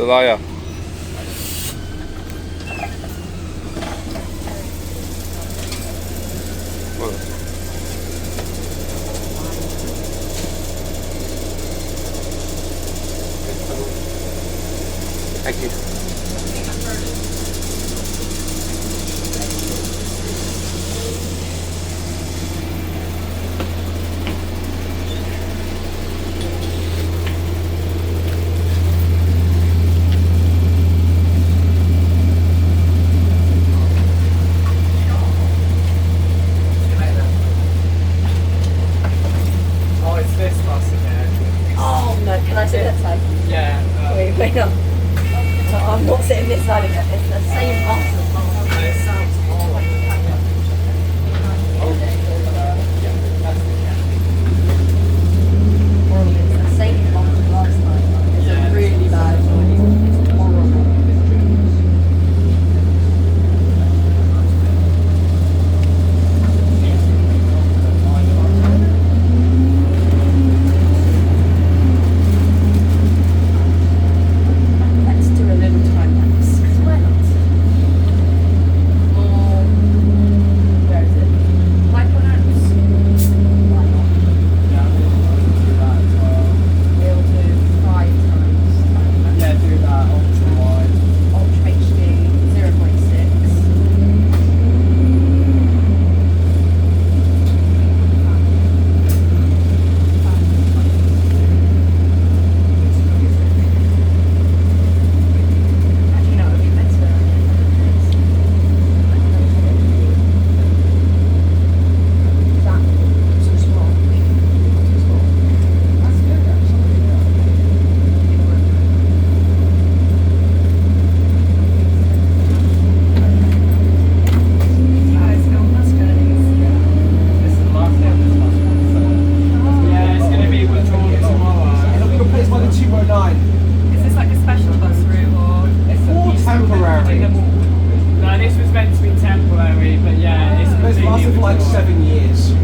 a liar. Thank you. Oh, it's this bus again. Oh no, can I sit that side? Yeah. Wait up. I'm not sitting this side again. It's the same bus as last time. It sounds horrible. It's the same bus as last time. It's a really bad noise. It's horrible. Let's do a little time lapse. Why not? Or where is it? Micronauts. Why not? We'll do 5 times. Yeah, do that ultra wide. Ultra HD 0.6. Actually, no, it would be better. That too small. Too small. That's good actually. This is the last day of this bus. Yeah, it's going to be withdrawn tomorrow. It'll be replaced by the 209. Is this like a special bus route or It's All temporary. No, this was meant to be temporary, but yeah, it's It's completely lasted for like withdrawn. 7 years.